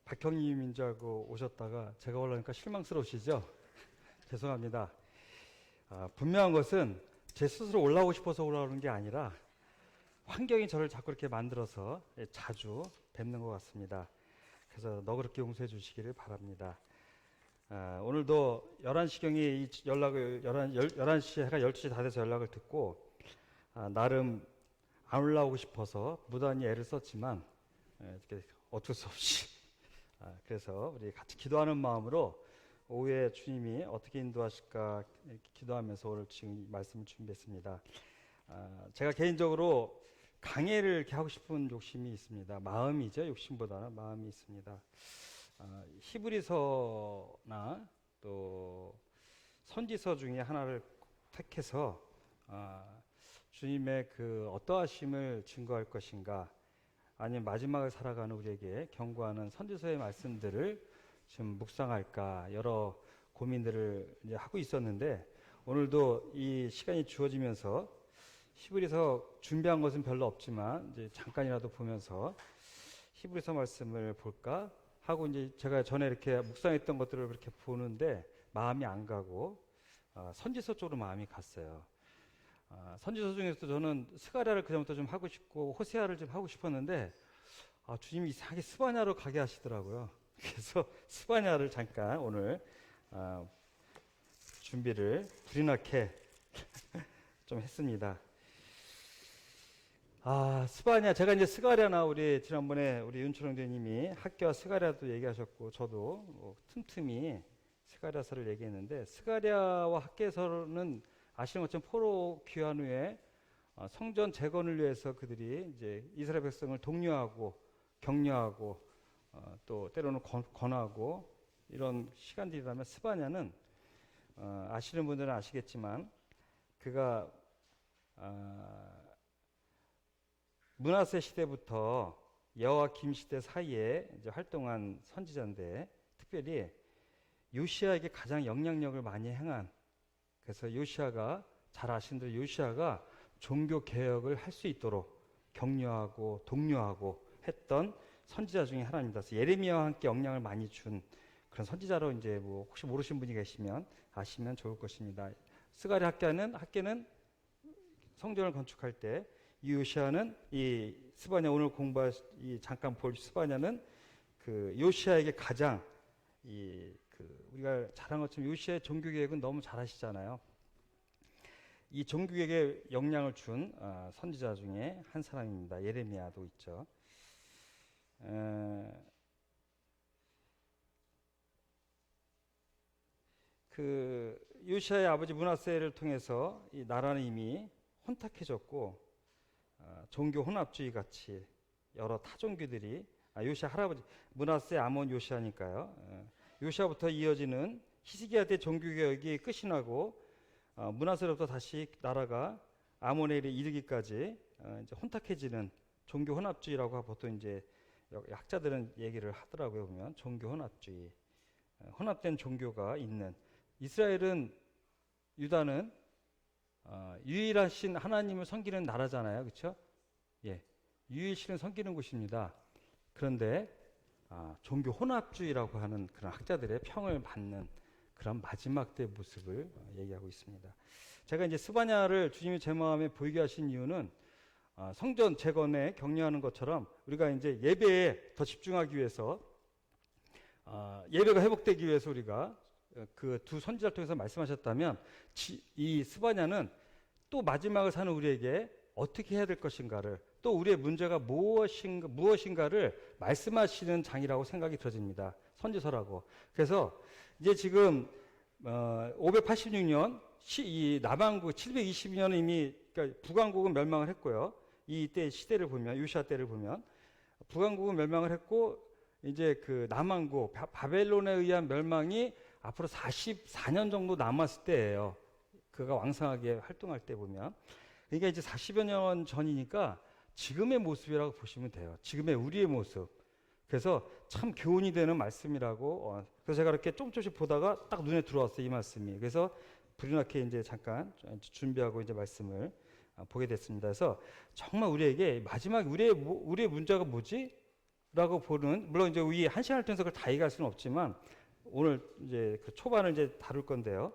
박형님인 줄 알고 오셨다가 제가 올라오니까 실망스러우시죠? 죄송합니다. 분명한 것은 제 스스로 올라오고 싶어서 올라오는 게 아니라 환경이 저를 자꾸 이렇게 만들어서 자주 뵙는 것 같습니다. 그래서 너그럽게 용서해 주시기를 바랍니다. 오늘도 11시경에 이 연락을 11시 해가 12시 다 돼서 연락을 듣고 나름 안 올라오고 싶어서 무단히 애를 썼지만 어쩔 수 없이 그래서 우리 같이 기도하는 마음으로 오후에 주님이 어떻게 인도하실까 이렇게 기도하면서 오늘 지금 이 말씀을 준비했습니다. 제가 개인적으로 강해를 이렇게 하고 싶은 욕심이 있습니다. 마음이죠. 욕심보다는 마음이 있습니다. 히브리서나 또 선지서 중에 하나를 택해서 주님의 그 어떠하심을 증거할 것인가, 아니면 마지막을 살아가는 우리에게 경고하는 선지서의 말씀들을 좀 묵상할까 여러 고민들을 이제 하고 있었는데, 오늘도 이 시간이 주어지면서 히브리서 준비한 것은 별로 없지만 이제 잠깐이라도 보면서 히브리서 말씀을 볼까 하고 이제 제가 전에 이렇게 묵상했던 것들을 그렇게 보는데 마음이 안 가고 선지서 쪽으로 마음이 갔어요. 선지서 중에서도 저는 스가랴를 그전부터 좀 하고 싶고 호세아를 좀 하고 싶었는데 주님이 이상하게 스바냐로 가게 하시더라고요. 그래서 스바냐를 잠깐 오늘 준비를 불이 나게 좀 했습니다. 스바냐, 제가 이제 스가랴나 우리 지난번에 우리 윤철영 대님이 학교와 스가랴도 얘기하셨고 저도 뭐 틈틈이 스가랴서를 얘기했는데, 스가랴와 학개서는 아시는 것처럼 포로 귀환 후에 성전 재건을 위해서 그들이 이제 이스라엘 백성을 독려하고 격려하고 또 때로는 권하고 이런 시간들이라면, 스바냐는 아시는 분들은 아시겠지만 그가 므낫세 시대부터 여호와김 시대 사이에 이제 활동한 선지자인데, 특별히 요시아에게 가장 영향력을 많이 행한, 그래서 요시아가 잘 아시는 대로 요시아가 종교 개혁을 할 수 있도록 격려하고 독려하고 했던 선지자 중에 하나입니다. 그래서 예레미야와 함께 영향을 많이 준 그런 선지자로 이제 뭐 혹시 모르시는 분이 계시면 아시면 좋을 것입니다. 스가랴 학계는 성전을 건축할 때, 이 요시아는 이 스바냐, 오늘 공부할 이 잠깐 볼 스바냐는 그 요시아에게 가장 우리가 잘한 것처럼 요시아의 종교 개혁은 너무 잘하시잖아요. 이 종교 개혁에 영향을 준 선지자 중에 한 사람입니다. 예레미야도 있죠. 그 요시아의 아버지 므낫세를 통해서 이 나라는 이미 혼탁해졌고 종교 혼합주의 같이 여러 타종교들이 요시아 할아버지 므낫세 아몬 요시아니까요. 요시아부터 이어지는 히스기야 때 종교개혁이 끝이 나고 므낫세로부터 다시 나라가 아몬에 이르기까지 이제 혼탁해지는 종교 혼합주의라고 보통 이제 학자들은 얘기를 하더라고요. 보면 종교 혼합주의, 혼합된 종교가 있는 이스라엘은, 유다는 유일하신 하나님을 섬기는 나라잖아요. 그렇죠? 예, 유일신을 섬기는 곳입니다. 그런데 종교 혼합주의라고 하는 그런 학자들의 평을 받는 그런 마지막 때의 모습을 얘기하고 있습니다. 제가 이제 스바냐를 주님이 제 마음에 보이게 하신 이유는 성전 재건에 격려하는 것처럼 우리가 이제 예배에 더 집중하기 위해서, 예배가 회복되기 위해서 우리가 그 두 선지자를 통해서 말씀하셨다면, 이 스바냐는 또 마지막을 사는 우리에게 어떻게 해야 될 것인가를, 또 우리의 문제가 무엇인가를 말씀하시는 장이라고 생각이 들어집니다. 선지서라고. 그래서 이제 지금 586년 이 남왕국 722년은 이미, 그러니까 북왕국은 멸망을 했고요. 이때 시대를 보면, 요시아 때를 보면 북왕국은 멸망을 했고, 이제 그 남왕국 바벨론에 의한 멸망이 앞으로 44년 정도 남았을 때예요. 그가 왕성하게 활동할 때 보면. 그러니까 이제 40여 년 전이니까 지금의 모습이라고 보시면 돼요. 지금의 우리의 모습. 그래서 참 교훈이 되는 말씀이라고. 그래서 제가 이렇게 조금씩 보다가 딱 눈에 들어왔어요, 이 말씀이. 그래서 불이 나게 이제 잠깐 준비하고 이제 말씀을 보게 됐습니다. 그래서 정말 우리에게 마지막 우리의 문제가 뭐지? 라고 보는, 물론 이제 우리 한 시간을 통해서 그걸 다 얘기할 수는 없지만 오늘 이제 그 초반을 이제 다룰 건데요.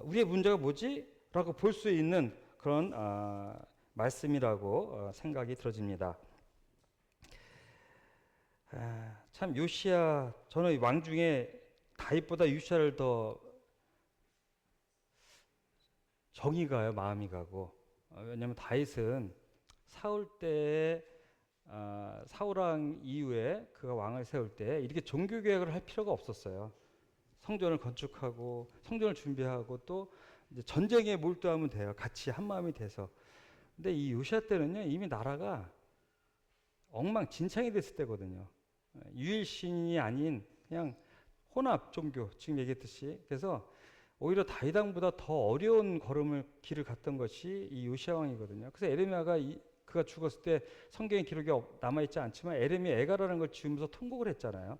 우리의 문제가 뭐지? 라고 볼 수 있는 그런 말씀이라고 생각이 들어집니다. 참 요시야, 저는 왕 중에 다윗보다 요시야를 더 정이 가요, 마음이 가고. 왜냐하면 다윗은 사울 때 사울왕 이후에 그가 왕을 세울 때 이렇게 종교 개혁을 할 필요가 없었어요. 성전을 건축하고 성전을 준비하고 또 이제 전쟁에 몰두하면 돼요. 같이 한 마음이 돼서. 근데 이 요시야 때는요, 이미 나라가 엉망진창이 됐을 때거든요. 유일신이 아닌 그냥 혼합 종교, 지금 얘기했듯이. 그래서 오히려 다윗 왕보다 더 어려운 길을 갔던 것이 이 요시야 왕이거든요. 그래서 에레미야가 그가 죽었을 때 성경의 기록이 남아있지 않지만 에레미야 애가라는 걸 지으면서 통곡을 했잖아요.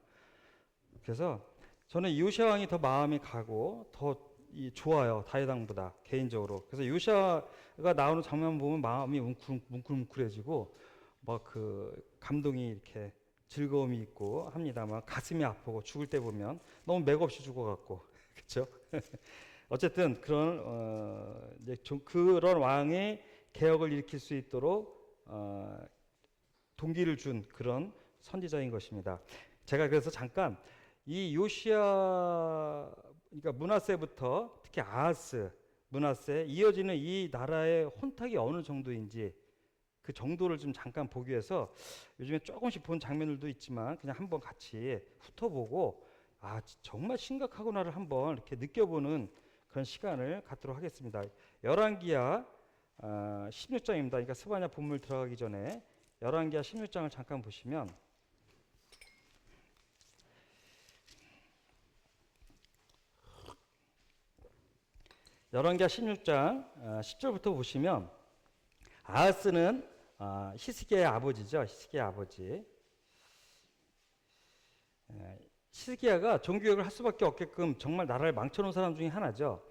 그래서 저는 요시야 왕이 더 마음이 가고 더 좋아요, 다윗 왕보다 개인적으로. 그래서 요시야가 나오는 장면 보면 마음이 뭉클뭉클해지고 막 그 감동이 이렇게 즐거움이 있고 합니다만 가슴이 아프고 죽을 때 보면 너무 맥없이 죽어갖고 그렇죠? 어쨌든 그런 이제 그런 왕의 개혁을 일으킬 수 있도록 동기를 준 그런 선지자인 것입니다. 제가 그래서 잠깐 이 요시야, 그러니까 므낫세부터 특히 아하스, 므낫세 이어지는 이 나라의 혼탁이 어느 정도인지 그 정도를 좀 잠깐 보기 위해서 요즘에 조금씩 본 장면들도 있지만 그냥 한번 같이 훑어보고 정말 심각하구나를 한번 이렇게 느껴보는 그런 시간을 갖도록 하겠습니다. 열왕기하 16장입니다. 그러니까 스바냐 본문 들어가기 전에 열왕기하 16장을 잠깐 보시면 열왕기하 16장 10절부터 보시면 아하스는 히스기야의 아버지죠. 히스기야 아버지. 히스기야가 종교개혁을 할 수밖에 없게끔 정말 나라를 망쳐놓은 사람 중에 하나죠.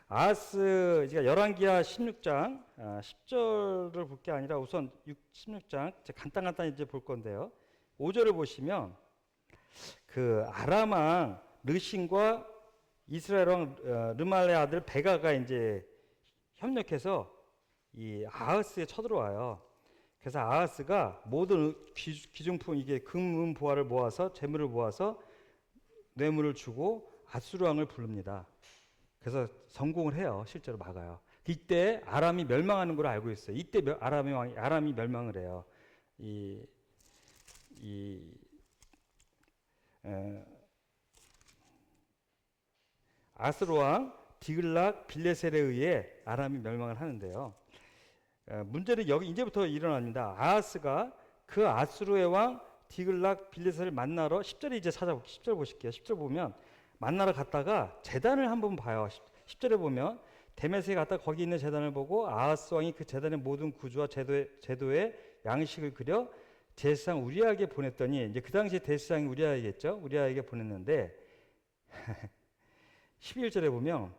아하스, 제가 열왕기하 16장 10절을 볼 게 아니라 우선 16장 간단히 이제 볼 건데요. 5절을 보시면 그 아람 왕 르신과 이스라엘 왕 르말의 아들 베가가 이제 협력해서 이 아하스에 쳐들어와요. 그래서 아하스가 모든 귀중품, 이게 금은 보화를 모아서 재물을 모아서 뇌물을 주고 아수르 왕을 부릅니다. 그래서 성공을 해요. 실제로 막아요. 이때 아람이 멸망하는 걸 알고 있어요. 이때 아람이 멸망을 해요. 아수르 왕 디글락 빌레셀에 의해 아람이 멸망을 하는데요. 문제는 여기 이제부터 일어납니다. 아하스가 그 아수르의 왕 디글락 빌레셀을 만나러 10절에 이제 10절 보실게요. 10절 보면 만나러 갔다가 제단을 한번 봐요. 10절에 보면 데메섹에 갔다 거기 있는 제단을 보고 아하스 왕이 그 제단의 모든 구조와 제도의 양식을 그려 제사장 우리아에게 보냈더니, 이제 그 당시에 대제사장이 우리아이겠죠. 우리아에게 보냈는데 11절에 보면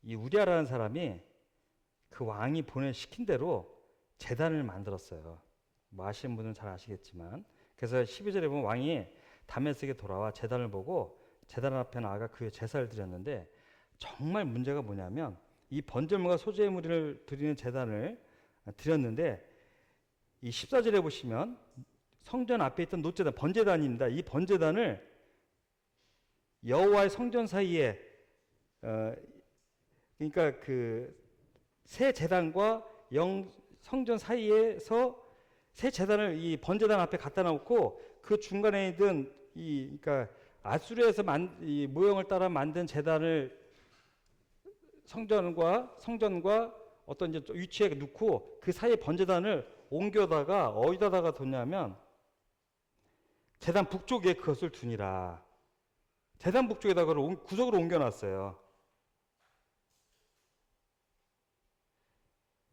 이 우리아라는 사람이 그 왕이 시킨 대로 제단을 만들었어요. 뭐 아시는 분은 잘 아시겠지만. 그래서 12절에 보면 왕이 다메섹에 돌아와 제단을 보고 제단 앞에 나아가 그의 제사를 드렸는데, 정말 문제가 뭐냐면 이 번제물과 소제물을 드리는 제단을 드렸는데, 이 14절에 보시면 성전 앞에 있던 놋제단, 번제단입니다. 이 번제단을 여호와의 성전 사이에 그러니까 그 새 제단과 성전 사이에서 새 제단을 이 번제단 앞에 갖다 놓고 그 중간에 있던 그러니까 아수르에서 이 모형을 따라 만든 제단을 성전과 어떤 이제 위치에 놓고 그 사이에 번제단을 옮겨다가 어디다가 뒀냐면 제단 북쪽에 그것을 두니라. 제단 북쪽에다가 구석으로 옮겨놨어요.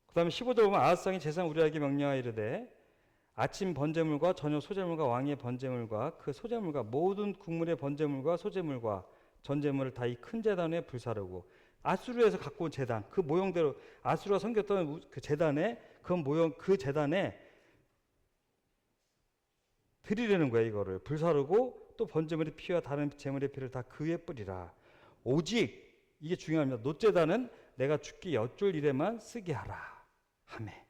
그 다음에 15절 보면 아하스왕이 제사장 우리아에게 명령하여 이르되 아침 번제물과 저녁 소제물과 왕의 번제물과 그 소제물과 모든 국물의 번제물과 소제물과 전제물을 다 이 큰 제단에 불사르고, 아수르에서 갖고 온 제단, 그 모형대로 아수르가 섬겼던 그 제단에 그 모형, 그 제단에 드리려는 거예요. 이거를 불사르고 또 번제물의 피와 다른 제물의 피를 다 그 위에 뿌리라. 오직 이게 중요합니다. 노제단은 내가 죽기 여쭐 일에만 쓰게 하라 하매.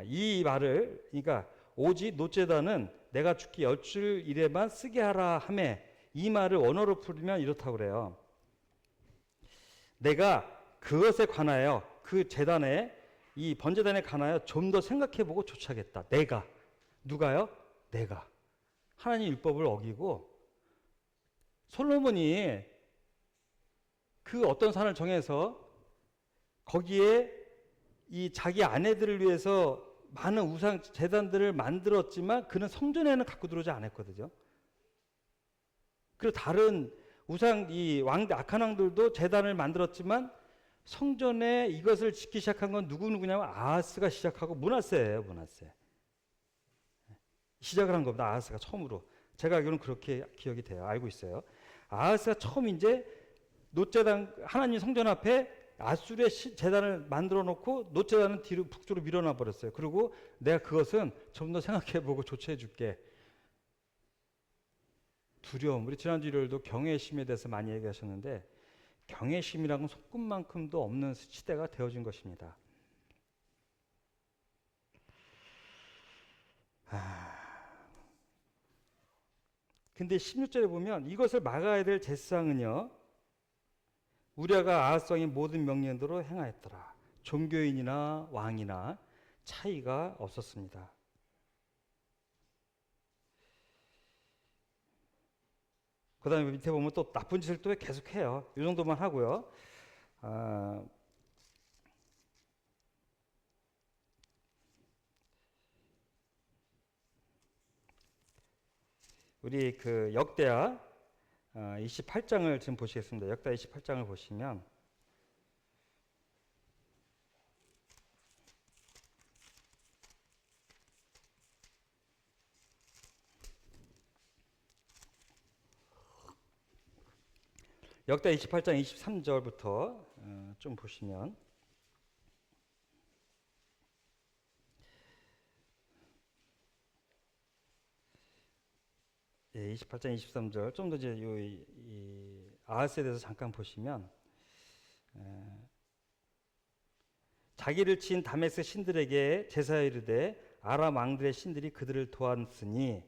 이 말을 그러니까 오직 노제단은 내가 죽기 여쭐 일에만 쓰게 하라 하매, 이 말을 원어로 풀면 이렇다고 그래요. 내가 그것에 관하여 그 제단에 이 번제단에 관하여 좀 더 생각해보고 조치하겠다. 내가. 누가요? 내가. 하나님 율법을 어기고 솔로몬이 그 어떤 산을 정해서 거기에 이 자기 아내들을 위해서 많은 우상 제단들을 만들었지만 그는 성전에는 갖고 들어오지 않았거든요. 그리고 다른 우상 이 왕 악한 왕들도 제단을 만들었지만 성전에 이것을 짓기 시작한 건 누구냐면 아하스가 시작하고 므낫세예요. 므낫세. 시작을 한 겁니다. 아하스가 처음으로. 제가 알기로는 그렇게 기억이 돼요. 알고 있어요. 아하스가 처음 이제 놋제단 하나님 성전 앞에 아수르의 제단을 만들어 놓고 놋제단은 뒤로 북쪽으로 밀어놔 버렸어요. 그리고 내가 그것은 좀 더 생각해 보고 조치해 줄게. 두려움. 우리 지난주 일요일도 경외심에 대해서 많이 얘기하셨는데 경외심이라고는 손끝만큼도 없는 시대가 되어진 것입니다. 근데 16절에 보면 이것을 막아야 될 제사장은요, 우리아가 아하스 왕의 모든 명령대로 행하였더라. 종교인이나 왕이나 차이가 없었습니다. 그 다음에 밑에 보면 또 나쁜 짓을 또 계속해요. 이 정도만 하고요. 우리 그 역대하 28장을 지금 보시겠습니다. 역대하 28장을 보시면 역대하 28장 23절부터 좀 보시면 예, 28장 23절 좀 더 이제 이 아하스에 대해서 잠깐 보시면 자기를 친 다메섹 신들에게 제사에 이르되 아람 왕들의 신들이 그들을 도왔으니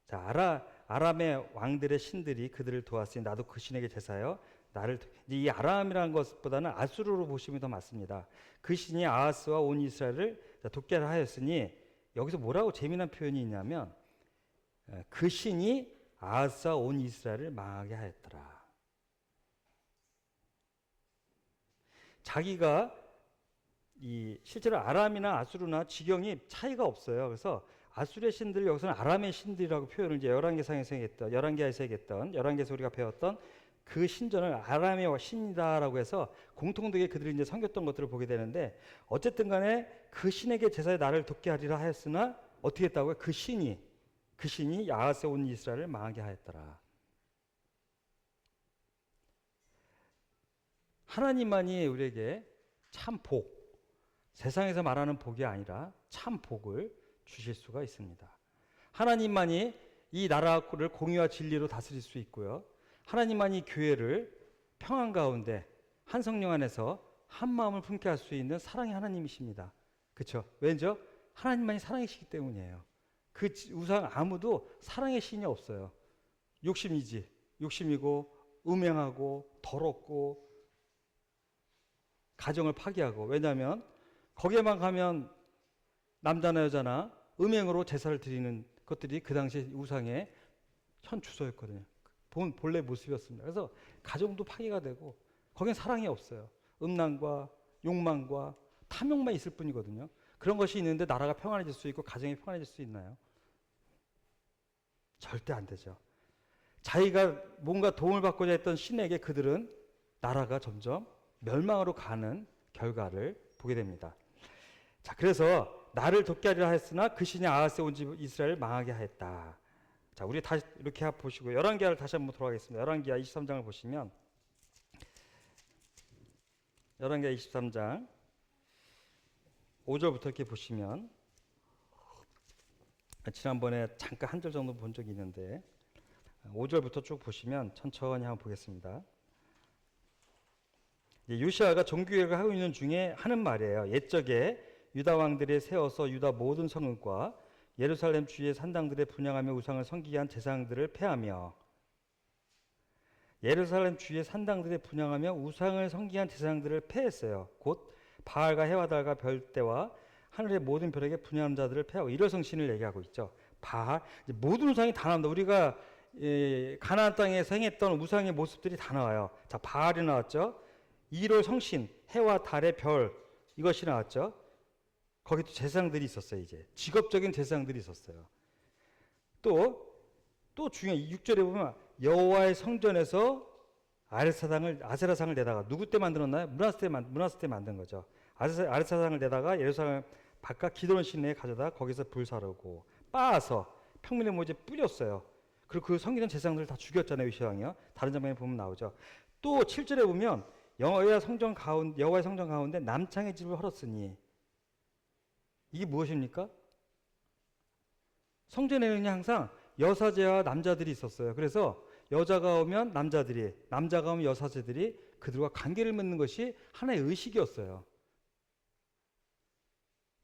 자 아람의 왕들의 신들이 그들을 도왔으니 나도 그 신에게 제사하여 나를 이제 이 아람이라는 것보다는 아수르로 보시면 더 맞습니다. 그 신이 아하스와 온 이스라엘을 돕게 하였으니 여기서 뭐라고 재미난 표현이 있냐면 그 신이 아하스와 온 이스라엘을 망하게 하였더라. 자기가 이 실제로 아람이나 아수르나 지경이 차이가 없어요. 그래서 아수르의 신들을 여기서는 아람의 신들이라고 표현을 이제 열왕기상에서 했던, 열왕기하에서 얘기했던, 열왕기에서 우리가 배웠던 그 신전을 아람의 신이다라고 해서 공통되게 그들이 이제 섬겼던 것들을 보게 되는데 어쨌든 간에 그 신에게 제사에 나를 돕게 하리라 하였으나 어떻게 했다고요? 그 신이 아하스에 온 이스라엘을 망하게 하였더라. 하나님만이 우리에게 참 복, 세상에서 말하는 복이 아니라 참 복을 주실 수가 있습니다. 하나님만이 이 나라를 공의와 진리로 다스릴 수 있고요. 하나님만이 교회를 평안 가운데 한 성령 안에서 한 마음을 품게 할 수 있는 사랑의 하나님이십니다. 그렇죠? 왜죠? 하나님만이 사랑이시기 때문이에요. 그 우상 아무도 사랑의 신이 없어요. 욕심이지. 욕심이고 음행하고 더럽고 가정을 파괴하고. 왜냐하면 거기에만 가면 남자나 여자나 음행으로 제사를 드리는 것들이 그 당시 우상의 현 주소였거든요. 본래 모습이었습니다. 그래서 가정도 파괴가 되고 거기엔 사랑이 없어요. 음란과 욕망과 탐욕만 있을 뿐이거든요. 그런 것이 있는데 나라가 평안해질 수 있고 가정이 평안해질 수 있나요? 절대 안 되죠. 자기가 뭔가 도움을 받고자 했던 신에게 그들은 나라가 점점 멸망으로 가는 결과를 보게 됩니다. 자, 그래서 나를 돕게 하리라 하였으나 그 신이 아하스에 온 집 이스라엘을 망하게 하였다. 자, 우리 다시 이렇게 보시고 열왕기하를 다시 한번 돌아가겠습니다. 열왕기하 23장을 보시면 열왕기하 23장 5절부터 이렇게 보시면, 지난번에 잠깐 한 절 정도 본 적이 있는데 5절부터 쭉 보시면 천천히 한번 보겠습니다. 요시아가 종교개혁을 하고 있는 중에 하는 말이에요. 옛적에 유다 왕들이 세워서 유다 모든 성읍과 예루살렘 주위의 산당들에 분향하며 우상을 섬기게 한 제사장들을 폐하며, 예루살렘 주위의 산당들에 분향하며 우상을 섬기게 한 제사장들을 폐했어요. 곧 바알과 해와 달과 별대와 하늘의 모든 별에게 분향하는 자들을 폐하고, 일월성신을 얘기하고 있죠. 바알, 모든 우상이 다 나옵니다. 우리가 가나안 땅에서 행했던 우상의 모습들이 다 나와요. 자, 바알이 나왔죠. 일월성신, 해와 달의 별, 이것이 나왔죠. 거기 또 제사장들이 있었어요. 이제 직업적인 제사장들이 있었어요. 또 중요한 6절에 보면 여호와의 성전에서 아세라상을 내다가, 누구 때 만들었나요? 므낫세 때 만든 거죠. 아세라상을 내다가 예루살렘 바깥 기드론 시내에 가져다 거기서 불사르고 빻아서 평민의 모지에 뿌렸어요. 그리고 그 섬기는 제사장들을 다 죽였잖아요. 요시아왕이요. 다른 장면에 보면 나오죠. 또 7절에 보면 여호와의 성전 가운데 남창의 집을 헐었으니, 이게 무엇입니까? 성전에는 항상 여사제와 남자들이 있었어요. 그래서 여자가 오면 남자들이, 남자가 오면 여사제들이 그들과 관계를 맺는 것이 하나의 의식이었어요.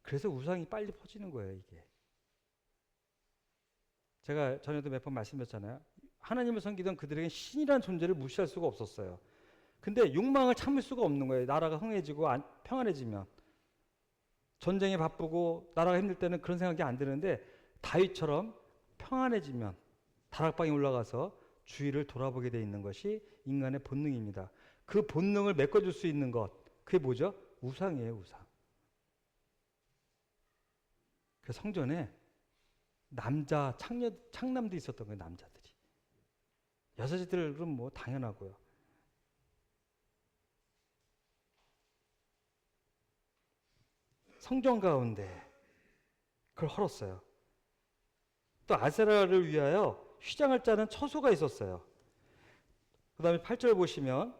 그래서 우상이 빨리 퍼지는 거예요, 이게. 제가 전에도 몇 번 말씀드렸잖아요. 하나님을 섬기던 그들에게 신이라는 존재를 무시할 수가 없었어요. 근데 욕망을 참을 수가 없는 거예요. 나라가 흥해지고 평안해지면. 전쟁에 바쁘고 나라가 힘들 때는 그런 생각이 안 드는데, 다윗처럼 평안해지면 다락방에 올라가서 주위를 돌아보게 돼 있는 것이 인간의 본능입니다. 그 본능을 메꿔줄 수 있는 것, 그게 뭐죠? 우상이에요, 우상. 그 성전에 남자 창남들이 있었던 거예요. 남자들이. 여자들은 뭐 당연하고요. 성전 가운데 그걸 헐었어요. 또 아세라를 위하여 휘장을 짜는 처소가 있었어요. 그 다음에 8절 보시면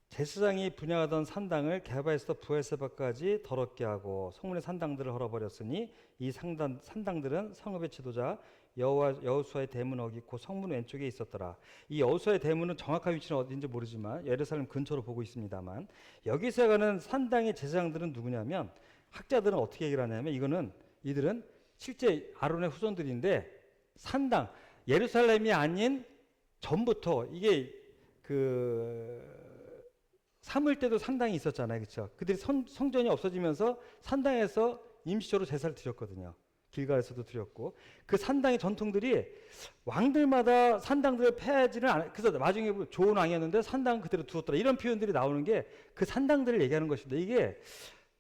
제사장이 분향하던 산당을 게바에서 부엘세바까지 더럽게 하고 성문의 산당들을 헐어버렸으니 이 산당들은 성읍의 지도자 여호수아의 대문 어깃고 성문 왼쪽에 있었더라. 이 여호수아의 대문은 정확한 위치는 어딘지 모르지만 예루살렘 근처로 보고 있습니다만, 여기서 가는 산당의 제사장들은 누구냐면, 학자들은 어떻게 얘기를 하냐면, 이들은 실제 아론의 후손들인데, 산당, 예루살렘이 아닌 전부터, 이게 삼을 때도 산당이 있었잖아요. 그렇죠? 그들이 성전이 없어지면서 산당에서 임시적으로 제사를 드렸거든요. 길갈에서도 드렸고, 그 산당의 전통들이 왕들마다 산당들을 폐하지는 않아요. 그래서 나중에 좋은 왕이었는데 산당은 그대로 두었더라, 이런 표현들이 나오는 게 그 산당들을 얘기하는 것입니다. 이게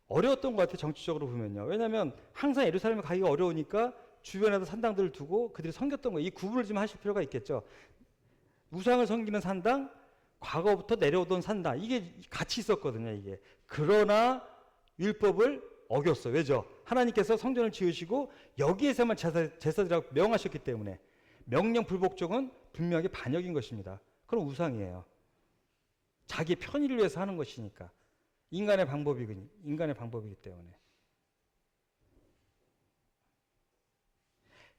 어려웠던 것 같아요, 정치적으로 보면요. 왜냐하면 항상 예루살렘에 가기가 어려우니까 주변에도 산당들을 두고 그들이 섬겼던 거예요. 이 구분을 좀 하실 필요가 있겠죠. 우상을 섬기는 산당, 과거부터 내려오던 산당, 이게 같이 있었거든요. 이게. 그러나 율법을 어겼어요. 왜죠? 하나님께서 성전을 지으시고 여기에서만 제사드리라고 명하셨기 때문에, 명령 불복종은 분명하게 반역인 것입니다. 그럼 우상이에요. 자기 편의를 위해서 하는 것이니까. 인간의 방법이기 때문에.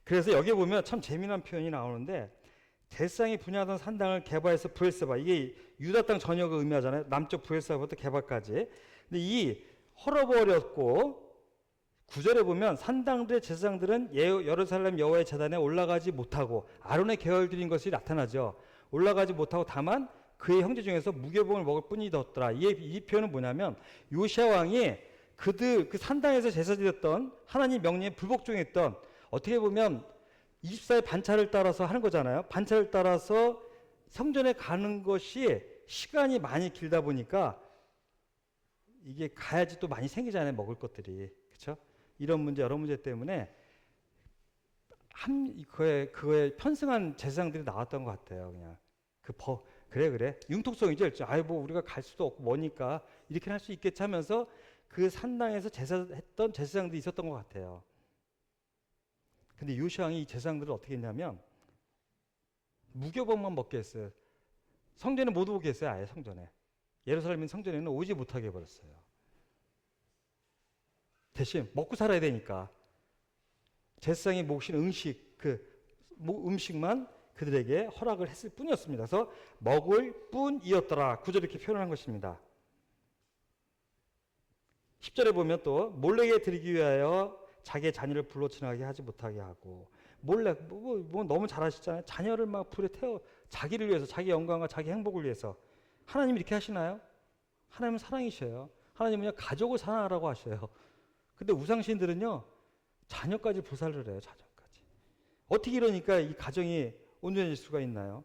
그래서 여기 보면 참 재미난 표현이 나오는데, 제사장이 분양하던 산당을 게바에서 부엘세바, 이게 유다 땅 전역을 의미하잖아요. 남쪽 부엘세바부터 게바까지. 근데 이 헐어버렸고, 9절에 보면 산당들의 제사장들은 예루살렘 여호와의 제단에 올라가지 못하고, 아론의 계열들인 것이 나타나죠. 올라가지 못하고 다만 그의 형제 중에서 무교봉을 먹을 뿐이더라. 이 표현은 뭐냐면, 요시아 왕이 그 산당에서 제사 드렸던 하나님 명령에 불복종했던, 어떻게 보면 24의 반차를 따라서 하는 거잖아요. 반차를 따라서 성전에 가는 것이 시간이 많이 길다 보니까 이게 가야지 또 많이 생기잖아요. 먹을 것들이. 그렇죠? 이런 문제, 여러 문제 때문에 그거에 편승한 제사장들이 나왔던 것 같아요. 그냥 그래 융통성이죠. 뭐 우리가 갈 수도 없고 뭐니까 이렇게 할 수 있겠지 하면서 그 산당에서 제사했던 제사장들이 있었던 것 같아요. 근데 요시아 왕이 이 제사장들을 어떻게 했냐면 무교법만 먹게 했어요. 성전에 못 오게 했어요. 아예 성전에. 예루살렘 성전에는 오지 못하게 해버렸어요. 대신 먹고 살아야 되니까 제사장이 몫인 음식만 그들에게 허락을 했을 뿐이었습니다. 그래서 먹을 뿐이었더라. 구절에 이렇게 표현한 것입니다. 10절에 보면 또 몰래게 드리기 위하여 자기의 자녀를 불로 지나가게 하지 못하게 하고, 몰래 뭐 너무 잘하시잖아요. 자녀를 막 불에 태워 자기를 위해서, 자기 영광과 자기 행복을 위해서. 하나님이 이렇게 하시나요? 하나님은 사랑이셔요. 하나님은요 가족을 사랑하라고 하셔요. 근데 우상신들은요 자녀까지 보살을 해요. 자녀까지. 어떻게 이러니까 이 가정이 온전해질 수가 있나요?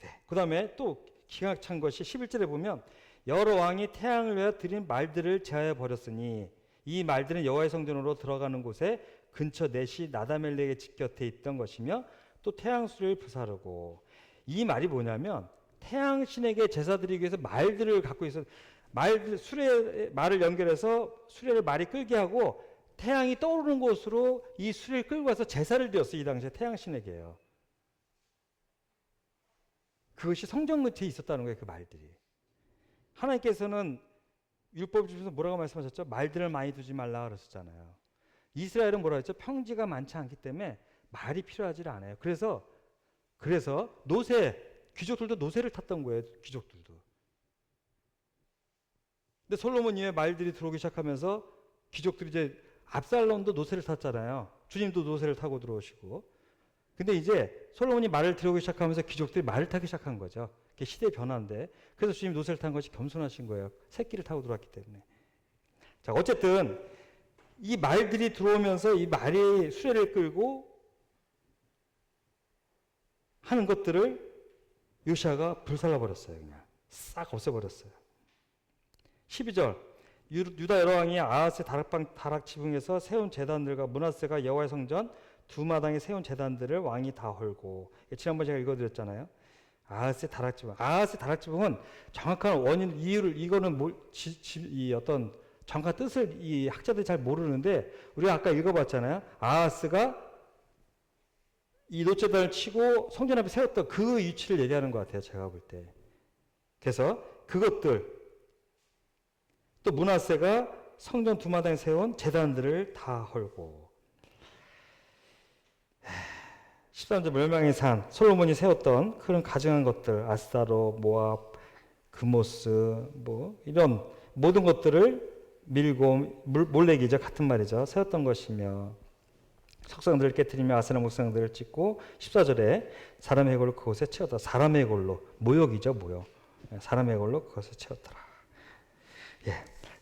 네. 그 다음에 또 기가 찬 것이 11절에 보면 여러 왕이 태양을 위하여 드린 말들을 제하여 버렸으니 이 말들은 여호와의 성전으로 들어가는 곳에 근처 넷이 나다멜렉의 집 곁에 있던 것이며 또 태양 수레를 부사르고, 이 말이 뭐냐면 태양 신에게 제사 드리기 위해서 말들을 갖고 있어 말을 연결해서 수레를 말이 끌게 하고 태양이 떠오르는 곳으로 이 수레를 끌고 가서 제사를 드렸어요. 이 당시에 태양 신에게요. 그것이 성전 근처에 있었다는 거예요. 그 말들이. 하나님께서는 율법을 주셔서 뭐라고 말씀하셨죠? 말들을 많이 두지 말라 그러셨잖아요. 이스라엘은 뭐라 했죠? 평지가 많지 않기 때문에 말이 필요하지 않아요. 그래서 귀족들도 노새를 탔던 거예요. 귀족들도. 근데 솔로몬 이후에 말들이 들어오기 시작하면서 귀족들이 이제 압살롬도 노새를 탔잖아요. 주님도 노새를 타고 들어오시고. 근데 이제 솔로몬이 말을 들어오기 시작하면서 귀족들이 말을 타기 시작한 거죠. 그게 시대의 변화인데. 그래서 주님 노새를 탄 것이 겸손하신 거예요. 새끼를 타고 들어왔기 때문에. 자, 어쨌든 이 말들이 들어오면서 이 말이 수레를 끌고 하는 것들을 요시아가 불살라 버렸어요. 그냥 싹 없애버렸어요. 12절 유다 여러 왕이 아하스의 다락 지붕에서 세운 제단들과 므낫세가 여호와의 성전 두 마당에 세운 제단들을 왕이 다 헐고, 지난번 제가 읽어드렸잖아요. 아하스의 다락 지붕은 정확한 원인 이유를 이거는 이 어떤 정확한 뜻을 이 학자들이 잘 모르는데 우리가 아까 읽어봤잖아요. 아하스가 이 놋제단을 치고 성전 앞에 세웠던 그 위치를 얘기하는 것 같아요. 제가 볼 때. 그래서 그것들, 또 므낫세가 성전 두 마당에 세운 제단들을 다 헐고, 13절 멸망의 산, 솔로몬이 세웠던 그런 가증한 것들, 아스타로, 모압, 그모스, 뭐 이런 모든 것들을 밀고, 몰래기죠. 같은 말이죠. 세웠던 것이며, 석상들을 깨뜨리며 아세라 목상들을 찍고, 14절에 사람의 골로 그곳에 채웠다. 사람의 골로, 모욕이죠. 모욕. 사람의 골로 그곳에 채웠더라. 예,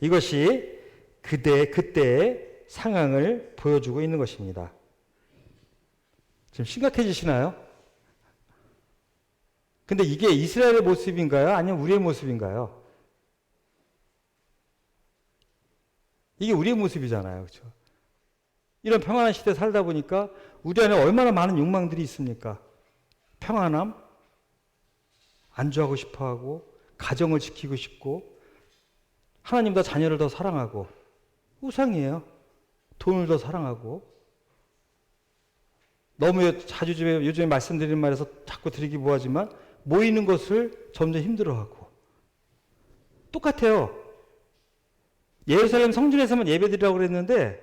이것이 그때의 상황을 보여주고 있는 것입니다. 지금 심각해지시나요? 근데 이게 이스라엘의 모습인가요? 아니면 우리의 모습인가요? 이게 우리의 모습이잖아요. 그렇죠? 이런 평안한 시대에 살다 보니까 우리 안에 얼마나 많은 욕망들이 있습니까? 평안함, 안주하고 싶어하고, 가정을 지키고 싶고, 하나님보다 자녀를 더 사랑하고, 우상이에요. 돈을 더 사랑하고, 너무 요즘에 말씀드리는 말에서 자꾸 드리기 뭐하지만 모이는 것을 점점 힘들어하고, 똑같아요. 예루살렘 성전에서만 예배드리라고 그랬는데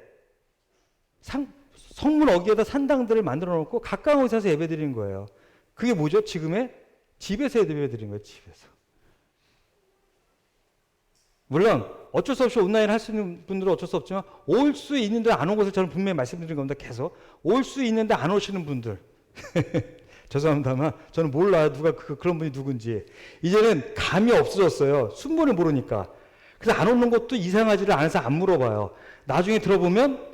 성문 어귀에다 산당들을 만들어 놓고 가까운 곳에서 예배드리는 거예요. 그게 뭐죠? 지금의 집에서 예배드리는 거예요. 집에서. 물론 어쩔 수 없이 온라인 할 수 있는 분들은 어쩔 수 없지만 올 수 있는데 안 온 것을 저는 분명히 말씀드린 겁니다. 계속 올 수 있는데 안 오시는 분들 죄송합니다만 저는 몰라요. 그런 분이 누군지. 이제는 감이 없어졌어요. 순번을 모르니까. 그래서 안 오는 것도 이상하지를 않아서 안 물어봐요. 나중에 들어보면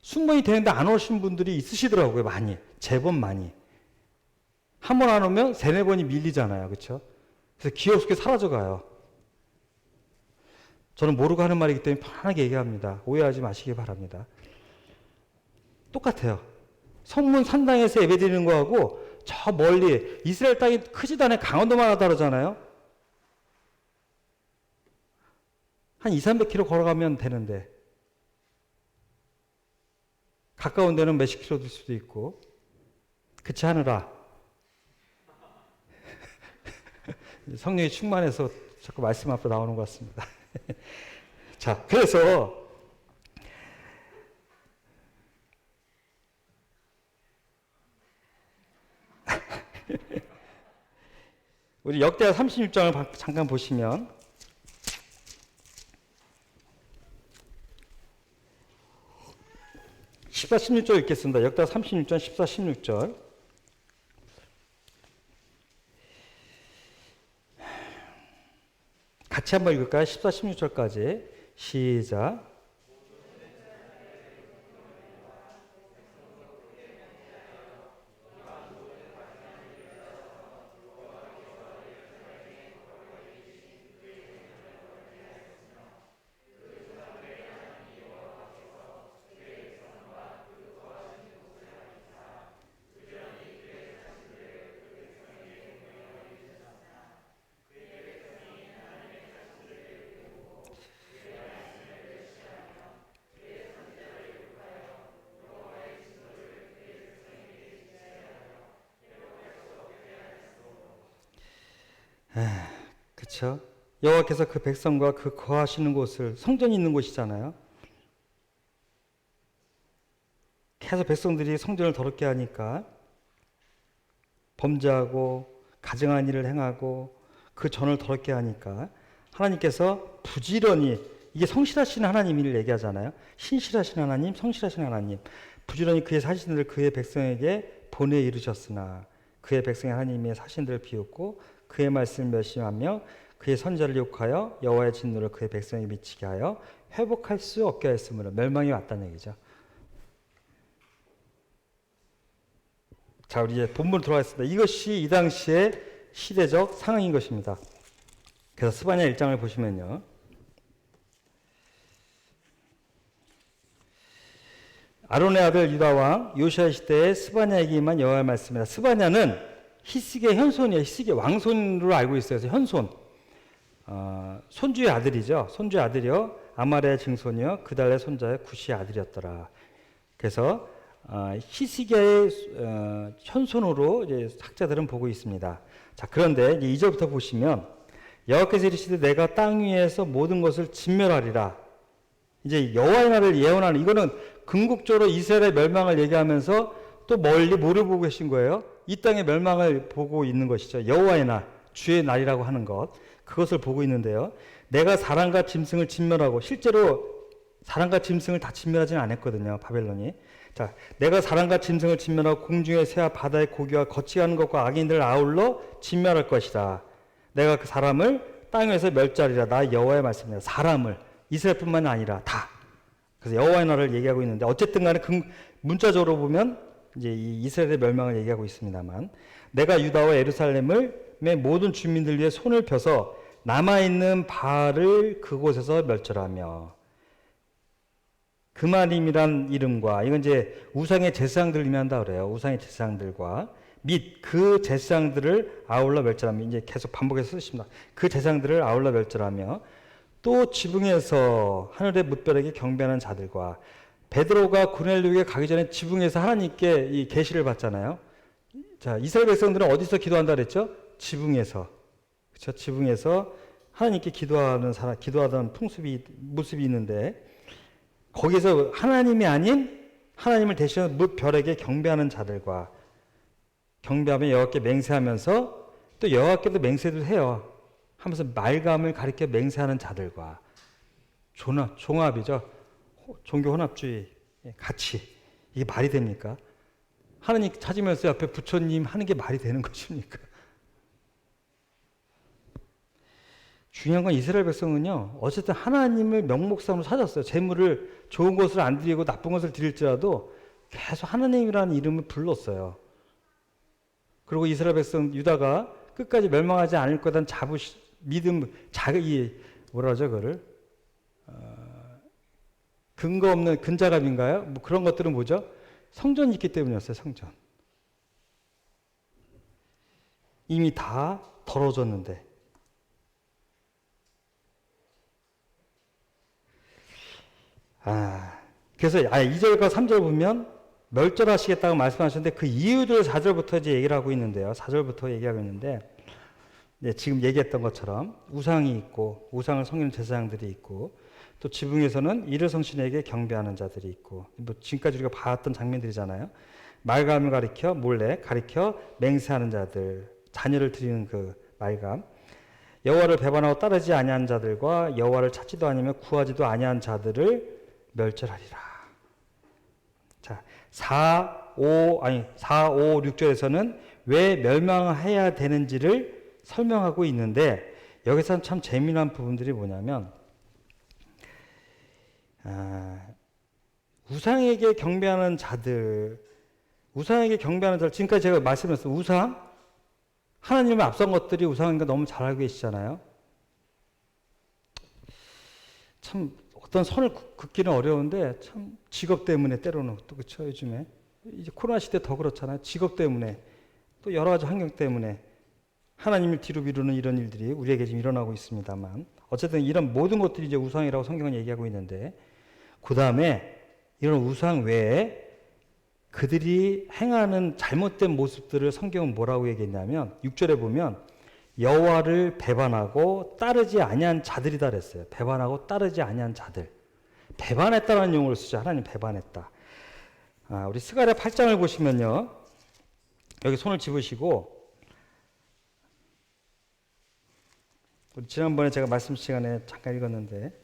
순번이 되는데 안 오신 분들이 있으시더라고요. 많이. 제법 많이. 한 번 안 오면 3-4번이 밀리잖아요. 그렇죠? 그래서 기억 속에 사라져가요. 저는 모르고 하는 말이기 때문에 편하게 얘기합니다. 오해하지 마시기 바랍니다. 똑같아요. 성문 산당에서 예배드리는 거하고 저 멀리 이스라엘 땅이 크지도 않아요. 강원도만 하다 그러잖아요. 한 200-300km 걸어가면 되는데 가까운 데는 몇십 킬로 될 수도 있고 그렇지 않으라. 성령이 충만해서 자꾸 말씀 앞으로 나오는 것 같습니다. 자, 그래서 우리 역대하 36장을 잠깐 보시면 14, 16절 읽겠습니다. 역대하 36장 14, 16절. 같이 한번 읽을까요? 14, 16절까지. 시작. 그렇죠? 여호와께서 그 백성과 그 거하시는 곳을, 성전이 있는 곳이잖아요. 계속 백성들이 성전을 더럽게 하니까 범죄하고 가증한 일을 행하고 그 전을 더럽게 하니까 하나님께서 부지런히, 이게 성실하신 하나님을 얘기하잖아요. 신실하신 하나님, 성실하신 하나님, 부지런히 그의 사신들을 그의 백성에게 보내 이르셨으나 그의 백성의 하나님의 사신들을 비웃고 그의 말씀을 멸시하며 그의 선자를 욕하여 여호와의 진노를 그의 백성에게 미치게 하여 회복할 수 없게 하였으므로, 멸망이 왔다는 얘기죠. 자, 우리 이제 본문으로 돌아가겠습니다. 이것이 이 당시의 시대적 상황인 것입니다. 그래서 스바냐 1장을 보시면요, 아론의 아들 유다 왕 요시야 시대의 스바냐에게 임한 여호와의 말씀이다. 스바냐는 히스기의 현손이에요. 히스기의 왕손으로 알고 있어요. 그래서 현손, 손주의 아들이죠. 손주의 아들이요, 아말의 증손이요, 그달의 손자의 구시의 아들이었더라. 그래서 히스기야의 현손으로 이제 학자들은 보고 있습니다. 자, 그런데 이제 2절부터 보시면 여호와께서 이르시되 내가 땅 위에서 모든 것을 진멸하리라. 이제 여호와의 날을 예언하는, 이거는 궁극적으로 이스라엘의 멸망을 얘기하면서 또 멀리 뭐를 보고 계신 거예요? 이 땅의 멸망을 보고 있는 것이죠. 여호와의 날, 주의 날이라고 하는 것, 그것을 보고 있는데요. 내가 사람과 짐승을 진멸하고, 실제로 사람과 짐승을 다 진멸하지는 않았거든요, 바벨론이. 자, 내가 사람과 짐승을 진멸하고 공중의 새와 바다의 고기와 거치가는 것과 악인들을 아울러 진멸할 것이다. 내가 그 사람을 땅에서 멸자리라. 나 여호와의 말씀이다. 사람을, 이스라엘뿐만 아니라 다. 그래서 여호와의 날을 얘기하고 있는데, 어쨌든 간에 문자적으로 보면 이제 이 이스라엘의 멸망을 얘기하고 있습니다만, 내가 유다와 예루살렘의 모든 주민들 위해 손을 펴서 남아있는 바알을 그곳에서 멸절하며, 그마림이란 이름과, 이건 이제 우상의 제사장들을 의미한다 그래요. 우상의 제사장들과 및 그 제사장들을 아울러 멸절하며, 이제 계속 반복해서 쓰십니다. 그 제사장들을 아울러 멸절하며, 또 지붕에서 하늘의 뭇별에게 경배하는 자들과, 베드로가 고넬료에게 가기 전에 지붕에서 하나님께 이 계시를 받잖아요. 자, 이스라엘 백성들은 어디서 기도한다 그랬죠? 지붕에서. 그렇죠? 지붕에서 하나님께 기도하는 사람, 기도하던 모습이 있는데, 거기서 하나님이 아닌 하나님을 대신하는 뭇별에게 경배하는 자들과, 경배하며 여호와께 맹세하면서 또 여호와께도 맹세도 해요. 하면서 말감을 가리켜 맹세하는 자들과, 종합이죠. 종교 혼합주의 같이. 이게 말이 됩니까? 하나님 찾으면서 옆에 부처님 하는 게 말이 되는 것입니까? 중요한 건 이스라엘 백성은요, 어쨌든 하나님을 명목상으로 찾았어요. 재물을, 좋은 것을 안 드리고 나쁜 것을 드릴지라도 계속 하나님이라는 이름을 불렀어요. 그리고 이스라엘 백성 유다가 끝까지 멸망하지 않을 거란 믿음, 뭐라죠, 그거를? 근거 없는 근자감인가요? 뭐 그런 것들은 뭐죠? 성전이 있기 때문이었어요, 성전. 이미 다 더러워졌는데. 그래서 2절과 3절 보면 멸절하시겠다고 말씀하셨는데, 그 이유를 4절부터 이제 얘기를 하고 있는데요. 4절부터 얘기하고 있는데, 네, 지금 얘기했던 것처럼 우상이 있고 우상을 섬기는 제사장들이 있고 또 지붕에서는 이를 성신에게 경배하는 자들이 있고 뭐 지금까지 우리가 봤던 장면들이잖아요. 말감을 가리켜 몰래 가리켜 맹세하는 자들, 자녀를 드리는 그 말감, 여호와를 배반하고 따르지 아니한 자들과 여호와를 찾지도 아니며 구하지도 아니한 자들을 멸절하리라. 자, 4, 5, 6절에서는 왜 멸망해야 되는지를 설명하고 있는데 여기서 참 재미난 부분들이 뭐냐면 우상에게 경배하는 자들, 지금까지 제가 말씀드렸어요. 우상, 하나님을 앞선 것들이 우상인 거 너무 잘 알고 계시잖아요. 참 어떤 선을 긋기는 어려운데 참 직업 때문에 때로는 또 그렇죠. 요즘에 이제 코로나 시대 더 그렇잖아요. 직업 때문에 또 여러 가지 환경 때문에 하나님을 뒤로 미루는 이런 일들이 우리에게 지금 일어나고 있습니다만 어쨌든 이런 모든 것들이 이제 우상이라고 성경은 얘기하고 있는데 그 다음에 이런 우상 외에 그들이 행하는 잘못된 모습들을 성경은 뭐라고 얘기했냐면 6절에 보면 여호와를 배반하고 따르지 아니한 자들이다 그랬어요. 배반하고 따르지 아니한 자들. 배반했다라는 용어를 쓰죠. 하나님 배반했다. 우리 스가랴 8장을 보시면요. 여기 손을 집으시고 지난번에 제가 말씀 시간에 잠깐 읽었는데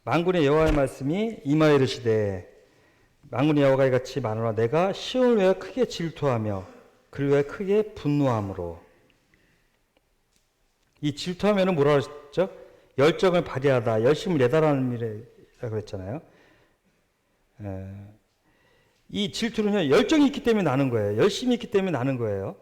만군의 여호와의 말씀이 임하여 이르시되 만군의 여호와가 이같이 말하노라 내가 시온을 위하여 크게 질투하며 그를 위하여 크게 분노함으로. 이 질투하면은 뭐라 그랬죠? 열정을 발휘하다, 열심을 내다라는 일이라고 그랬잖아요. 이 질투는요, 열정이 있기 때문에 나는 거예요. 열심이 있기 때문에 나는 거예요.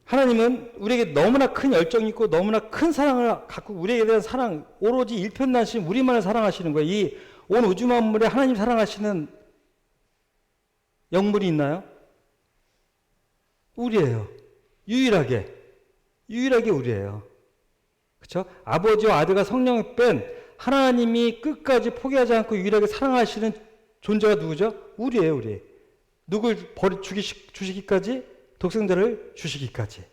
하나님은 우리에게 너무나 큰 열정이 있고 너무나 큰 사랑을 갖고 우리에게 대한 사랑, 오로지 일편단심 우리만을 사랑하시는 거예요. 이 온 우주 만물에 하나님 사랑하시는 영물이 있나요? 우리예요. 유일하게 우리예요. 그렇죠? 아버지와 아들과 성령을 뺀 하나님이 끝까지 포기하지 않고 유일하게 사랑하시는 존재가 누구죠? 우리예요, 우리. 누굴 주시기까지? 독생자를 주시기까지.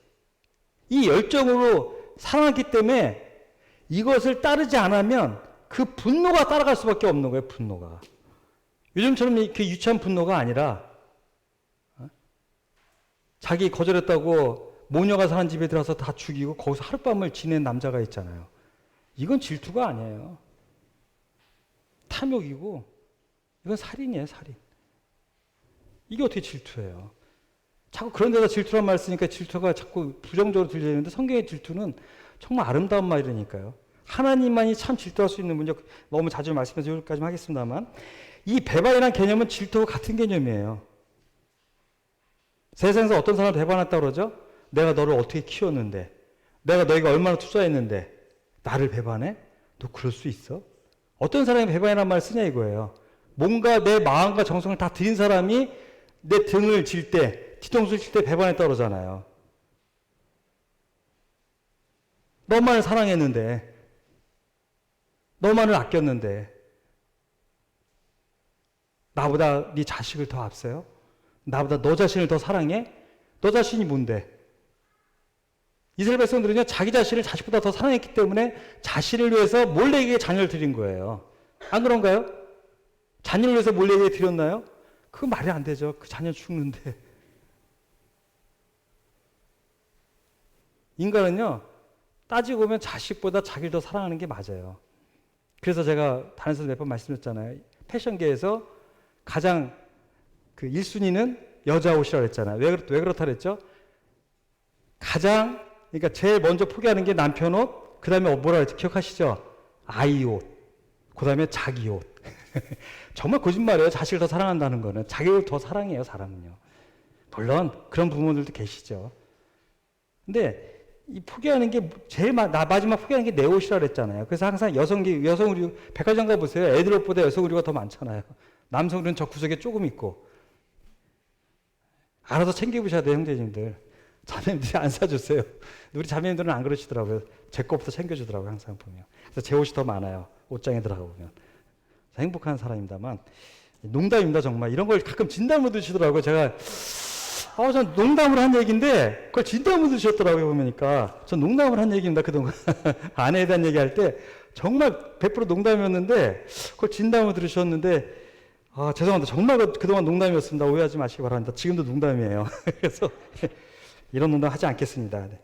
이 열정으로 사랑했기 때문에 이것을 따르지 않으면 그 분노가 따라갈 수밖에 없는 거예요, 분노가. 요즘처럼 이렇게 유치한 분노가 아니라 자기 거절했다고 모녀가 사는 집에 들어가서 다 죽이고 거기서 하룻밤을 지낸 남자가 있잖아요. 이건 질투가 아니에요. 탐욕이고 이건 살인이에요, 살인. 이게 어떻게 질투예요? 자꾸 그런 데다 질투란 말 쓰니까 질투가 자꾸 부정적으로 들리는데 성경의 질투는 정말 아름다운 말이니까요. 하나님만이 참 질투할 수 있는 문제, 너무 자주 말씀해서 여기까지만 하겠습니다만 이 배반이라는 개념은 질투와 같은 개념이에요. 세상에서 어떤 사람을 배반했다고 그러죠? 내가 너를 어떻게 키웠는데, 내가 너에게 얼마나 투자했는데 나를 배반해? 너 그럴 수 있어? 어떤 사람이 배반이라는 말을 쓰냐 이거예요. 뭔가 내 마음과 정성을 다 드린 사람이 내 등을 질 때, 뒤통수를 칠 때 배반했다고 그러잖아요. 너만을 사랑했는데, 너만을 아꼈는데 나보다 네 자식을 더 앞서요? 나보다 너 자신을 더 사랑해? 너 자신이 뭔데? 이스라엘 백성들은요, 자기 자신을 자식보다 더 사랑했기 때문에 자신을 위해서 몰래에게 자녀를 드린 거예요. 안 그런가요? 자녀를 위해서 몰래에게 드렸나요? 그거 말이 안 되죠. 그 자녀 죽는데. 인간은요, 따지고 보면 자식보다 자기를 더 사랑하는 게 맞아요. 그래서 제가 다른 데서 몇 번 말씀드렸잖아요. 패션계에서 가장 그 1순위는 여자 옷이라고 했잖아요. 왜 그렇다 그랬죠? 그러니까 제일 먼저 포기하는 게 남편 옷, 그 다음에 뭐라 그랬지? 기억하시죠? 아이 옷, 그 다음에 자기 옷. 정말 거짓말이에요. 자식을 더 사랑한다는 거는. 자기를 더 사랑해요, 사람은요. 물론 그런 부모들도 계시죠. 근데 이 포기하는 게 제일 마지막 포기하는 게 내 옷이라고 그랬잖아요. 그래서 항상 여성 의류 백화점 가보세요. 애들 옷보다 여성 의류가 더 많잖아요. 남성 의류는 저 구석에 조금 있고. 알아서 챙겨 입으셔야 돼요, 형제님들. 자매님들이 안 사주세요. 우리 자매님들은 안 그러시더라고요. 제 것부터 챙겨주더라고요. 항상 보면. 그래서 제 옷이 더 많아요. 옷장에 들어가 보면. 행복한 사람입니다만 농담입니다. 정말 이런 걸 가끔 진담으로 드시더라고요. 제가 전 농담으로 한 얘기인데 그걸 진담으로 드셨더라고요. 보니까 전 농담을 한 얘기입니다. 그동안 아내에 대한 얘기할 때 정말 100% 농담이었는데 그걸 진담으로 들으셨는데 죄송합니다. 정말 그동안 농담이었습니다. 오해하지 마시기 바랍니다. 지금도 농담이에요. 그래서 이런 농담 하지 않겠습니다. 네.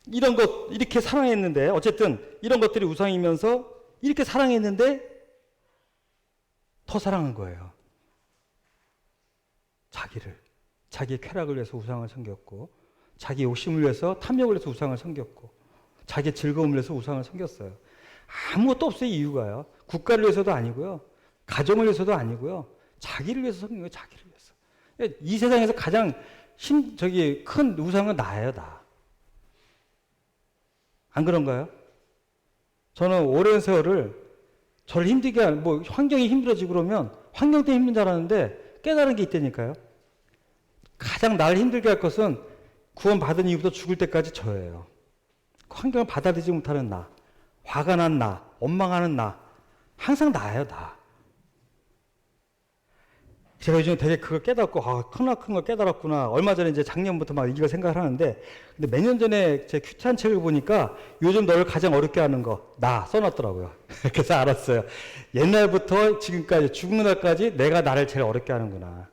이런 것 이렇게 사랑했는데 어쨌든 이런 것들이 우상이면서 이렇게 사랑했는데 더 사랑한 거예요. 자기의 쾌락을 위해서 우상을 섬겼고 자기 욕심을 위해서 탐욕을 위해서 우상을 섬겼고 자기의 즐거움을 위해서 우상을 섬겼어요. 아무것도 없어요. 이유가요. 국가를 위해서도 아니고요. 가정을 위해서도 아니고요. 자기를 위해서 섬긴 거예요. 자기를 위해서. 이 세상에서 가장 큰 우상은 나예요. 나. 안 그런가요? 저는 오랜 세월을 저를 힘들게 환경이 힘들어지고 그러면 환경 때문에 힘든 줄 알았는데 깨달은 게 있다니까요. 가장 나를 힘들게 할 것은 구원받은 이후부터 죽을 때까지 저예요. 환경을 받아들이지 못하는 나, 화가 난 나, 원망하는 나, 항상 나예요. 나. 제가 요즘에 되게 그걸 깨닫고 큰 걸 깨달았구나. 얼마 전에 이제 작년부터 막 이걸 생각을 하는데 근데 몇 년 전에 제 큐티한 책을 보니까 요즘 너를 가장 어렵게 하는 거 나 써놨더라고요. 그래서 알았어요. 옛날부터 지금까지 죽는 날까지 내가 나를 제일 어렵게 하는구나.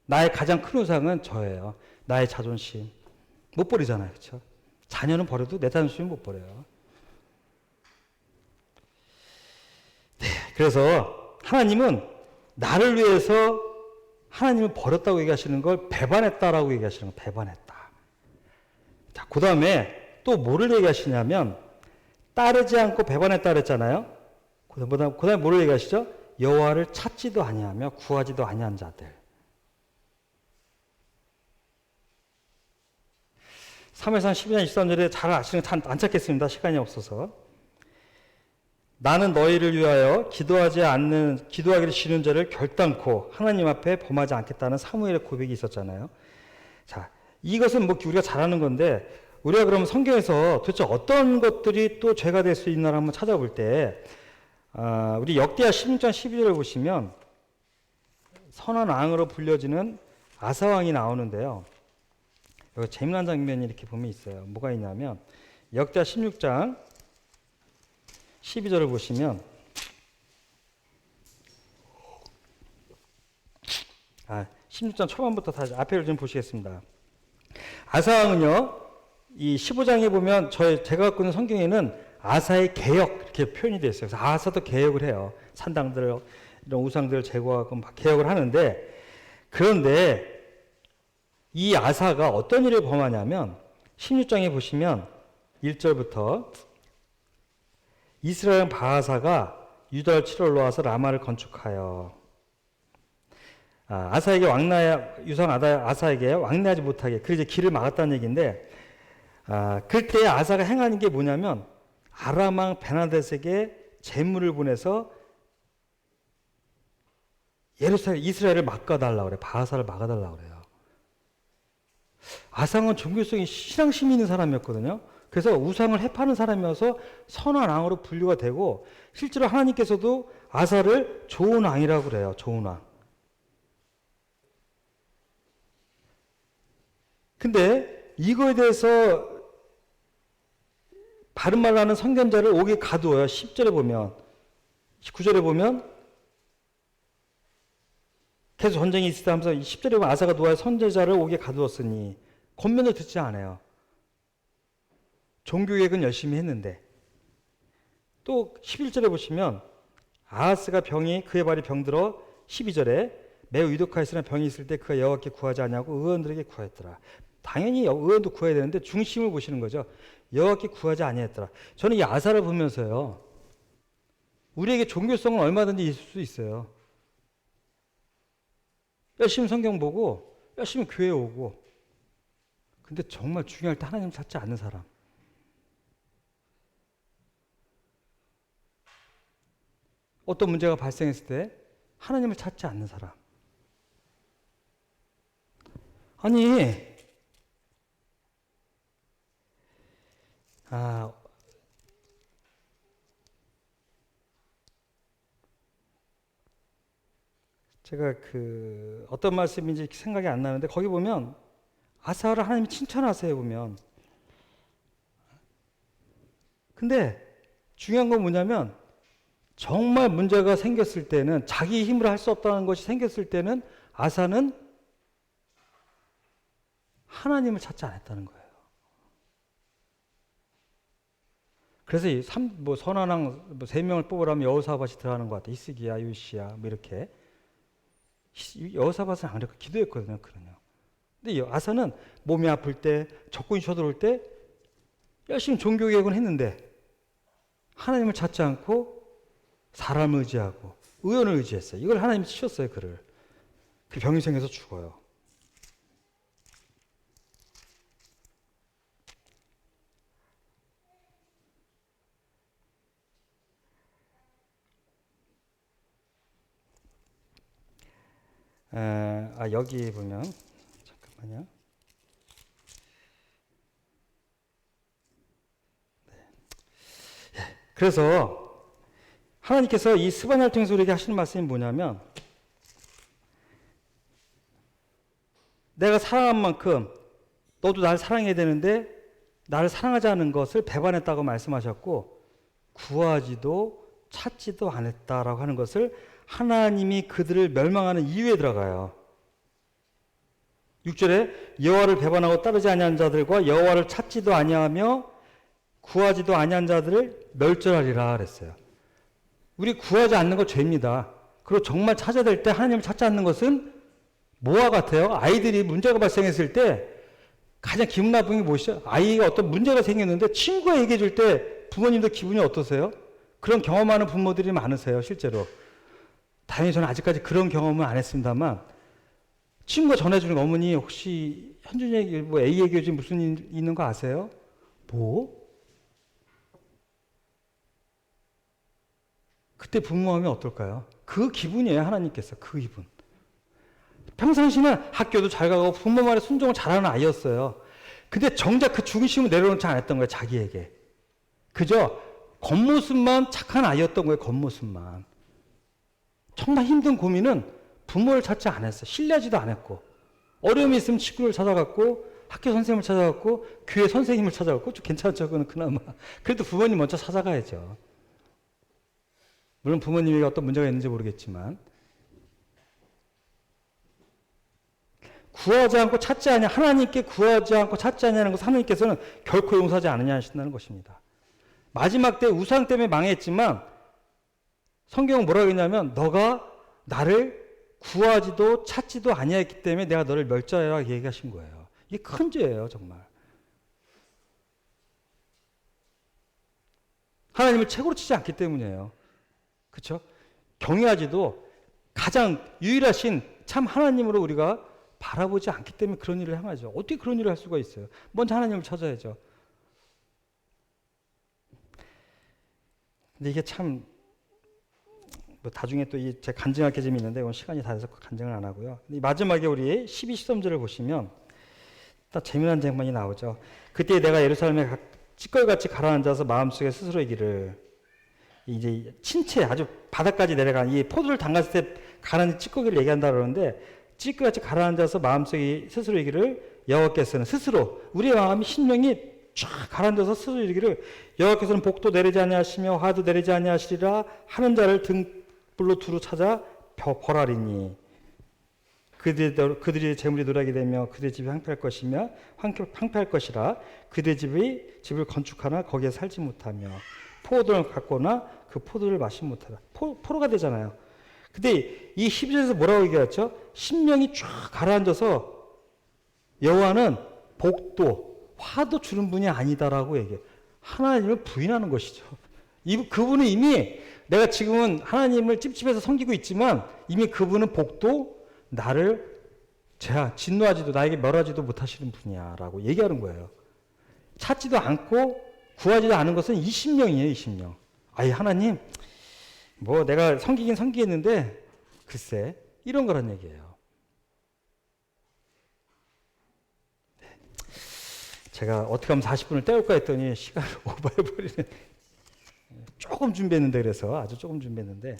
나의 가장 큰 우상은 저예요. 나의 자존심. 못 버리잖아요. 그렇죠? 자녀는 버려도 내 자존심은 못 버려요. 네, 그래서 하나님은 나를 위해서 하나님을 버렸다고 얘기하시는 걸 배반했다라고 얘기하시는 걸 배반했다. 자, 그 다음에 또 뭐를 얘기하시냐면 따르지 않고 배반했다 그랬잖아요. 그 다음에 뭐를 얘기하시죠? 여호와를 찾지도 아니하며 구하지도 아니한 자들. 사무엘상 12장 23절에 잘 아시는 거 안 찾겠습니다. 시간이 없어서. 나는 너희를 위하여 기도하기를 싫은 자를 결단코 하나님 앞에 범하지 않겠다는 사무엘의 고백이 있었잖아요. 자, 이것은 우리가 잘 아는 건데, 우리가 그러면 성경에서 도대체 어떤 것들이 또 죄가 될 수 있나를 한번 찾아볼 때, 우리 역대하 16장 12절을 보시면, 선한 왕으로 불려지는 아사왕이 나오는데요. 여기 재미난 장면이 이렇게 보면 있어요. 뭐가 있냐면, 역대하 16장 12절을 보시면 16장 초반부터 다시 앞에를 좀 보시겠습니다. 아사왕은요, 이 15장에 보면 제가 갖고 있는 성경에는 아사의 개혁 이렇게 표현이 되어 있어요. 그래서 아사도 개혁을 해요. 산당들 이런 우상들을 제거하고 막 개혁을 하는데, 그런데 이 아사가 어떤 일을 범하냐면 16장에 보시면 1절부터 이스라엘 바하사가 유다를 치러 올라와서 라마를 건축하여 아사에게 아사에게 왕래하지 못하게 그래서 길을 막았다는 얘기인데, 그때 아사가 행하는 게 뭐냐면 아람 왕 베나데스에게 재물을 보내서 이스라엘을 막아달라고 그래요. 바하사를 막아달라고 그래요. 아사는 종교성이 신앙심이 있는 사람이었거든요. 그래서 우상을 해파는 사람이어서 선한 왕으로 분류가 되고, 실제로 하나님께서도 아사를 좋은 왕이라고 그래요. 좋은 왕. 근데 이거에 대해서 바른 말로 하는 선견자를 옥에 가두어요. 10절에 보면, 19절에 보면 계속 전쟁이 있을 때 하면서 10절에 보면 아사가 노아의 선제자를 옥에 가두었으니 권면을 듣지 않아요. 종교개혁은 열심히 했는데. 또 11절에 보시면 아하스가 그의 발이 병들어 12절에 매우 위독하였으나 병이 있을 때 그가 여호와께 구하지 않냐고 의원들에게 구하였더라. 당연히 의원도 구해야 되는데 중심을 보시는 거죠. 여호와께 구하지 아니했더라. 저는 이 아사를 보면서요, 우리에게 종교성은 얼마든지 있을 수 있어요. 열심히 성경 보고 열심히 교회 오고, 근데 정말 중요할 때 하나님 찾지 않는 사람, 어떤 문제가 발생했을 때 하나님을 찾지 않는 사람, 아니, 제가 어떤 말씀인지 생각이 안 나는데 거기 보면 아사를 하나님이 칭찬하세요 보면. 근데 중요한 건 뭐냐면 정말 문제가 생겼을 때는 자기 힘으로 할 수 없다는 것이 생겼을 때는 아사는 하나님을 찾지 않았다는 거예요. 그래서 선한 왕 3명을 뽑으라면 여호사밧이 들어가는 것 같아요. 히스기야, 요시야 뭐 이렇게. 여호사밧은 안 그랬고 기도했거든요. 근데 아사는 몸이 아플 때, 적군이 쳐들어올 때 열심히 종교개혁은 했는데 하나님을 찾지 않고 사람을 의지하고 의원을 의지했어요. 이걸 하나님이 치셨어요. 그를. 그 병이 생겨서 죽어요. 여기 보면 잠깐만요. 그래서 하나님께서 이 스바냐를 통해서 우리에게 하시는 말씀이 뭐냐면 내가 사랑한 만큼 너도 나를 사랑해야 되는데 나를 사랑하지 않은 것을 배반했다고 말씀하셨고 구하지도 찾지도 않았다라고 하는 것을 하나님이 그들을 멸망하는 이유에 들어가요. 6절에 여호와를 배반하고 따르지 아니한 자들과 여호와를 찾지도 아니하며 구하지도 아니한 자들을 멸절하리라 그랬어요. 우리 구하지 않는 거 죄입니다. 그리고 정말 찾아야 될 때 하나님을 찾지 않는 것은 뭐와 같아요? 아이들이 문제가 발생했을 때 가장 기분 나쁜 게 무엇이죠? 아이가 어떤 문제가 생겼는데 친구가 얘기해 줄 때 부모님들 기분이 어떠세요? 그런 경험하는 부모들이 많으세요, 실제로. 다행히 저는 아직까지 그런 경험은 안 했습니다만 친구가 전해주는 어머니 혹시 현준이 얘기, A 얘기해 준 무슨 일 있는 거 아세요? 뭐? 그때 부모하면 어떨까요? 그 기분이에요, 하나님께서. 그 기분. 평상시는 학교도 잘 가고 부모 말에 순종을 잘하는 아이였어요. 근데 정작 그 중심을 내려놓지 않았던 거예요, 자기에게. 그저 겉모습만 착한 아이였던 거예요, 겉모습만. 정말 힘든 고민은 부모를 찾지 않았어요. 신뢰하지도 않았고. 어려움이 있으면 친구를 찾아갔고, 학교 선생님을 찾아갔고, 교회 선생님을 찾아갔고, 좀 괜찮죠, 그나마. 그래도 부모님 먼저 찾아가야죠. 물론 부모님에게 어떤 문제가 있는지 모르겠지만 구하지 않고 찾지 않냐, 하나님께 구하지 않고 찾지 않냐는 것을 하나님께서는 결코 용서하지 않으냐 하신다는 것입니다. 마지막 때 우상 때문에 망했지만 성경은 뭐라고 했냐면 너가 나를 구하지도 찾지도 아니했기 때문에 내가 너를 멸절하라 얘기하신 거예요. 이게 큰 죄예요, 정말. 하나님을 최고로 치지 않기 때문이에요. 그렇죠? 경외하지도 가장 유일하신 참 하나님으로 우리가 바라보지 않기 때문에 그런 일을 행하죠. 어떻게 그런 일을 할 수가 있어요? 먼저 하나님을 찾아야죠. 근데 이게 참 나중에 또 제 간증할 게 좀 있는데 이건 시간이 다 돼서 간증을 안 하고요. 마지막에 우리 12, 13절을 보시면 딱 재미난 장면이 나오죠. 그때 내가 예루살렘에 찌꺼기같이 가라앉아서 마음속에 스스로 이기를 이제 친채 아주 바닥까지 내려간 이 포도를 담갔을 때 가라앉은 찌꺼기를 얘기한다 그러는데 찌꺼기같이 가라앉아서 마음속에 스스로 이기를 여호와께서는 스스로 우리의 마음이 심령이 쫙 가라앉아서 스스로 이기를 여호와께서는 복도 내리지 아니하시며 화도 내리지 아니하시리라 하는 자를 등불로 두루 찾아 벌하리니 그들이 재물이 누락이 되며 그들의 집이 황폐할 것이며 황폐할 것이라 그들의 집을 건축하나 거기에 살지 못하며 포도를 갖거나 그 포도를 마시지 못하라. 포로가 되잖아요. 근데 이 12절에서 뭐라고 얘기했죠? 심령이 쫙 가라앉아서 여호와는 복도, 화도 주는 분이 아니다라고 얘기해요. 하나님을 부인하는 것이죠. 그분은 이미 내가 지금은 하나님을 찝찝해서 섬기고 있지만 이미 그분은 복도 나를 진노하지도 나에게 멸하지도 못하시는 분이야 라고 얘기하는 거예요. 찾지도 않고 구하지도 않은 것은 이 심령이에요, 이 심령. 아이, 하나님, 내가 섬기긴 섬기겠는데, 글쎄, 이런 거란 얘기예요. 제가 어떻게 하면 40분을 때울까 했더니 시간을 오버해버리는. 조금 준비했는데, 그래서 아주 조금 준비했는데,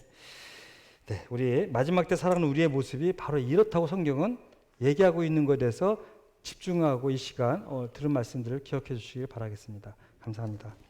네, 우리 마지막 때 살아가는 우리의 모습이 바로 이렇다고 성경은 얘기하고 있는 것에 대해서 집중하고 이 시간 들은 말씀들을 기억해 주시길 바라겠습니다. 감사합니다.